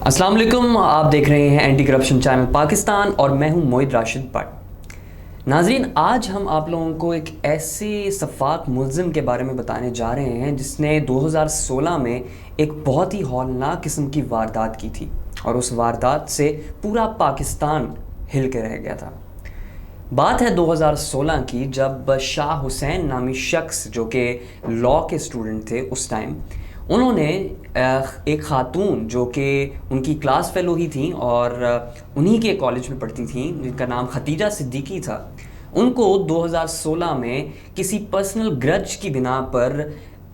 السلام علیکم، آپ دیکھ رہے ہیں اینٹی کرپشن چینل پاکستان اور میں ہوں موید راشد بٹ۔ ناظرین، آج ہم آپ لوگوں کو ایک ایسے شفاف ملزم کے بارے میں بتانے جا رہے ہیں جس نے 2016 میں ایک بہت ہی ہولناک قسم کی واردات کی تھی اور اس واردات سے پورا پاکستان ہل کے رہ گیا تھا۔ بات ہے 2016 کی، جب شاہ حسین نامی شخص جو کہ لاء کے اسٹوڈنٹ تھے اس ٹائم، انہوں نے ایک خاتون جو کہ ان کی کلاس فیلو ہی تھیں اور انہی کے کالج میں پڑھتی تھیں، جن کا نام ختیجہ صدیقی تھا، ان کو 2016 میں کسی پرسنل گرج کی بنا پر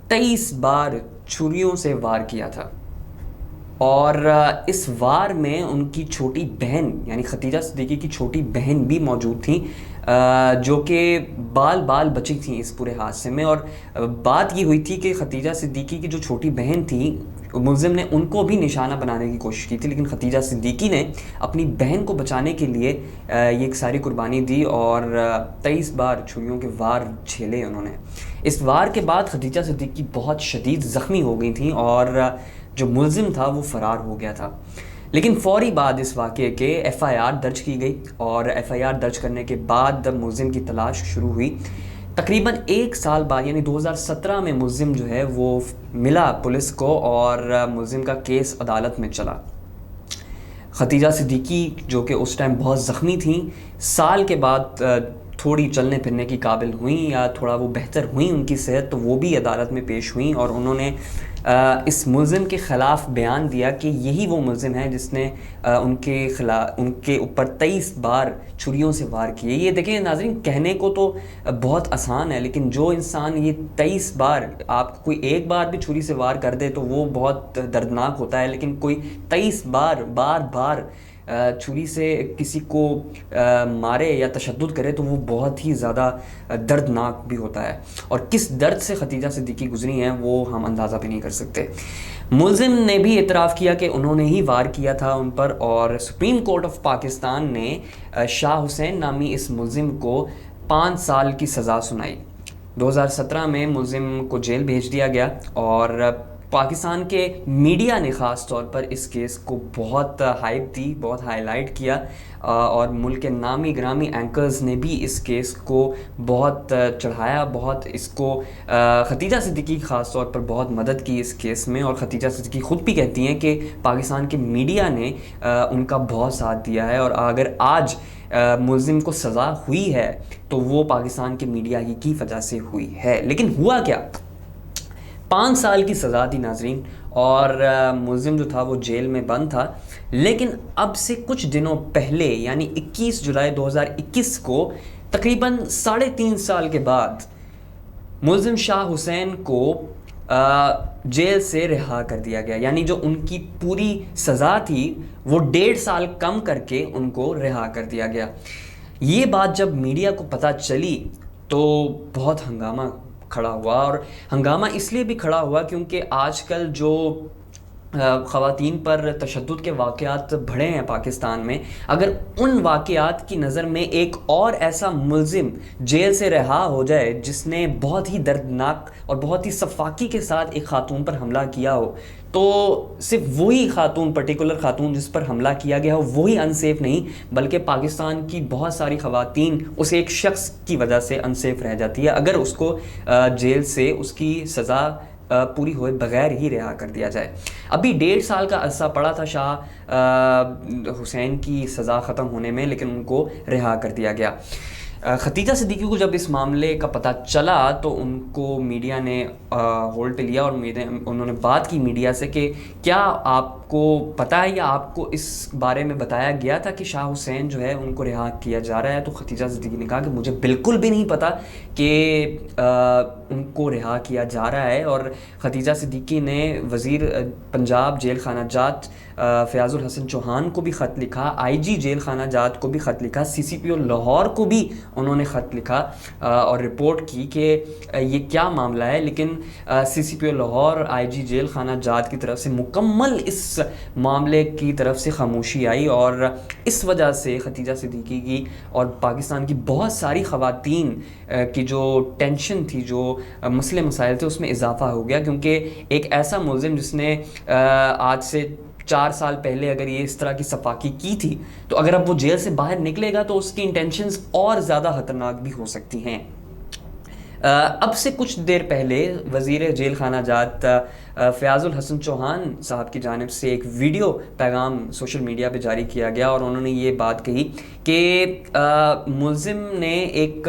23 بار چھریوں سے وار کیا تھا۔ اور اس وار میں ان کی چھوٹی بہن یعنی ختیجہ صدیقی کی چھوٹی بہن بھی موجود تھیں، جو کہ بال بچی تھیں اس پورے حادثے میں۔ اور بات یہ ہوئی تھی کہ ختیجہ صدیقی کی جو چھوٹی بہن تھی، ملزم نے ان کو بھی نشانہ بنانے کی کوشش کی تھی، لیکن ختیجہ صدیقی نے اپنی بہن کو بچانے کے لیے یہ ایک ساری قربانی دی اور 23 بار چھریوں کے وار جھیلے انہوں نے۔ اس وار کے بعد ختیجہ صدیقی بہت شدید زخمی ہو گئی تھیں اور جو ملزم تھا وہ فرار ہو گیا تھا، لیکن فوری بعد اس واقعے کے ایف آئی آر درج کی گئی اور ایف آئی آر درج کرنے کے بعد ملزم کی تلاش شروع ہوئی۔ تقریباً 1 سال بعد یعنی 2017 میں ملزم جو ہے وہ ملا پولیس کو اور ملزم کا کیس عدالت میں چلا۔ ختیجہ صدیقی جو کہ اس ٹائم بہت زخمی تھیں، سال کے بعد تھوڑی چلنے پھرنے کی قابل ہوئیں یا تھوڑا وہ بہتر ہوئیں ان کی صحت، تو وہ بھی عدالت میں پیش ہوئیں اور انہوں نے اس ملزم کے خلاف بیان دیا کہ یہی وہ ملزم ہے جس نے ان کے اوپر 23 بار چھریوں سے وار کیے۔ یہ دیکھیں ناظرین، کہنے کو تو بہت آسان ہے، لیکن جو انسان یہ 23 بار، آپ کوئی ایک بار بھی چھری سے وار کر دے تو وہ بہت دردناک ہوتا ہے، لیکن کوئی 23 بار چھری سے کسی کو مارے یا تشدد کرے تو وہ بہت ہی زیادہ دردناک بھی ہوتا ہے، اور کس درد سے ختیجہ صدیقی گزری ہیں وہ ہم اندازہ بھی نہیں کر سکتے۔ ملزم نے بھی اعتراف کیا کہ انہوں نے ہی وار کیا تھا ان پر، اور سپریم کورٹ آف پاکستان نے شاہ حسین نامی اس ملزم کو 5 سال کی سزا سنائی۔ 2017 میں ملزم کو جیل بھیج دیا گیا اور پاکستان کے میڈیا نے خاص طور پر اس کیس کو بہت ہائپ دی، بہت ہائی لائٹ کیا، اور ملک کے نامی گرامی اینکرز نے بھی اس کیس کو بہت چڑھایا، بہت اس کو ختیجہ صدیقی کی خاص طور پر بہت مدد کی اس کیس میں، اور ختیجہ صدیقی خود بھی کہتی ہیں کہ پاکستان کے میڈیا نے ان کا بہت ساتھ دیا ہے، اور اگر آج ملزم کو سزا ہوئی ہے تو وہ پاکستان کے میڈیا کی وجہ سے ہوئی ہے۔ لیکن ہوا کیا؟ 5 سال کی سزا دی ناظرین، اور ملزم جو تھا وہ جیل میں بند تھا، لیکن اب سے کچھ دنوں پہلے یعنی 21 جولائی 2021 کو، تقریباً 3.5 سال کے بعد، ملزم شاہ حسین کو جیل سے رہا کر دیا گیا، یعنی جو ان کی پوری سزا تھی وہ 1.5 سال کم کر کے ان کو رہا کر دیا گیا۔ یہ بات جب میڈیا کو پتہ چلی تو بہت ہنگامہ کھڑا ہوا، اور ہنگامہ اس لیے بھی کھڑا ہوا کیونکہ آج کل جو خواتین پر تشدد کے واقعات بڑھے ہیں پاکستان میں، اگر ان واقعات کی نظر میں ایک اور ایسا ملزم جیل سے رہا ہو جائے جس نے بہت ہی دردناک اور بہت ہی سفاکی کے ساتھ ایک خاتون پر حملہ کیا ہو، تو صرف وہی خاتون، پرٹیکولر خاتون جس پر حملہ کیا گیا ہو، وہی انسیف نہیں، بلکہ پاکستان کی بہت ساری خواتین اس ایک شخص کی وجہ سے انسیف رہ جاتی ہے اگر اس کو جیل سے اس کی سزا پوری ہوئے بغیر ہی رہا کر دیا جائے۔ ابھی 1.5 سال کا عرصہ پڑا تھا شاہ حسین کی سزا ختم ہونے میں، لیکن ان کو رہا کر دیا گیا۔ ختیجہ صدیقی کو جب اس معاملے کا پتہ چلا تو ان کو میڈیا نے ہولڈ پہ لیا، اور انہوں نے بات کی میڈیا سے کہ کیا آپ کو پتہ ہے یا آپ کو اس بارے میں بتایا گیا تھا کہ شاہ حسین جو ہے ان کو رہا کیا جا رہا ہے؟ تو ختیجہ صدیقی نے کہا کہ مجھے بالکل بھی نہیں پتہ کہ ان کو رہا کیا جا رہا ہے، اور ختیجہ صدیقی نے وزیر پنجاب جیل خانہ جات فیاض الحسن چوہان کو بھی خط لکھا، آئی جی جیل خانہ جات کو بھی خط لکھا، سی سی پی او لاہور کو بھی انہوں نے خط لکھا اور رپورٹ کی کہ یہ کیا معاملہ ہے، لیکن سی سی پی او لاہور، آئی جی جیل خانہ جات کی طرف سے مکمل اس معاملے کی طرف سے خاموشی آئی، اور اس وجہ سے ختیجہ صدیقی کی اور پاکستان کی بہت ساری خواتین کی جو ٹینشن تھی، جو مسئلے مسائل تھے، اس میں اضافہ ہو گیا، کیونکہ ایک ایسا ملزم جس نے آج سے 4 سال پہلے اگر یہ اس طرح کی صفاقی کی تھی تو اگر اب وہ جیل سے باہر نکلے گا تو اس کی انٹینشنز اور زیادہ خطرناک بھی ہو سکتی ہیں۔ اب سے کچھ دیر پہلے وزیر جیل خانہ جات فیاض الحسن چوہان صاحب کی جانب سے ایک ویڈیو پیغام سوشل میڈیا پہ جاری کیا گیا اور انہوں نے یہ بات کہی کہ ملزم نے ایک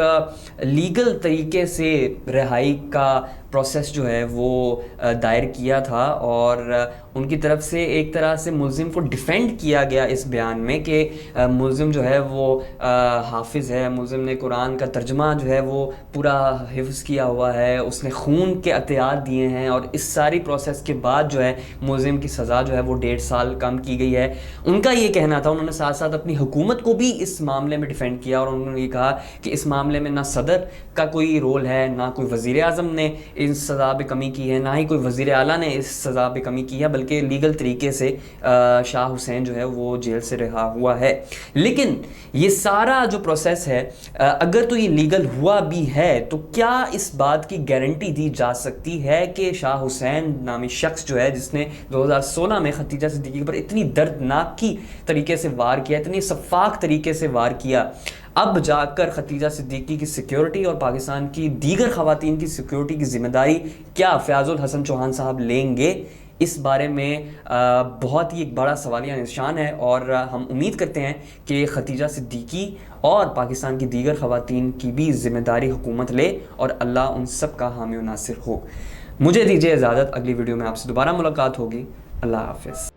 لیگل طریقے سے رہائی کا پروسیس جو ہے وہ دائر کیا تھا، اور ان کی طرف سے ایک طرح سے ملزم کو ڈیفینڈ کیا گیا اس بیان میں کہ ملزم جو ہے وہ حافظ ہے، ملزم نے قرآن کا ترجمہ جو ہے وہ پورا حفظ کیا ہوا ہے، اس نے خون کے عطیات دیے ہیں، اور اس ساری پروسیس کے بعد جو ہے ملزم کی سزا جو ہے وہ 1.5 سال کم کی گئی ہے۔ ان کا یہ کہنا تھا، انہوں نے ساتھ ساتھ اپنی حکومت کو بھی اس معاملے میں ڈیفینڈ کیا، اور انہوں نے یہ کہا کہ اس معاملے میں نہ صدر کا کوئی رول ہے، نہ کوئی وزیر اعظم نے اس سزا پہ کمی کی ہے، نہ ہی کوئی وزیر اعلیٰ نے اس سزا پہ کمی کی ہے، بلکہ لیگل طریقے سے شاہ حسین جو ہے وہ جیل سے رہا ہوا ہے۔ لیکن یہ سارا جو پروسیس ہے اگر تو یہ لیگل ہوا بھی ہے تو کیا اس بات کی گارنٹی دی جا سکتی ہے کہ شاہ حسین نامی شخص جو ہے جس نے 2016 میں ختیجہ صدیقی پر اتنی دردناکی طریقے سے وار کیا، اتنی شفاق طریقے سے وار کیا، اب جا کر ختیجہ صدیقی کی سیکیورٹی اور پاکستان کی دیگر خواتین کی سیکیورٹی کی ذمہ داری کیا فیاض الحسن چوہان صاحب لیں گے؟ اس بارے میں بہت ہی ایک بڑا سوالیہ نشان ہے، اور ہم امید کرتے ہیں کہ ختیجہ صدیقی اور پاکستان کی دیگر خواتین کی بھی ذمہ داری حکومت لے اور اللہ ان سب کا حامی و ناصر ہو۔ مجھے دیجیے اجازت، اگلی ویڈیو میں آپ سے دوبارہ ملاقات ہوگی۔ اللہ حافظ۔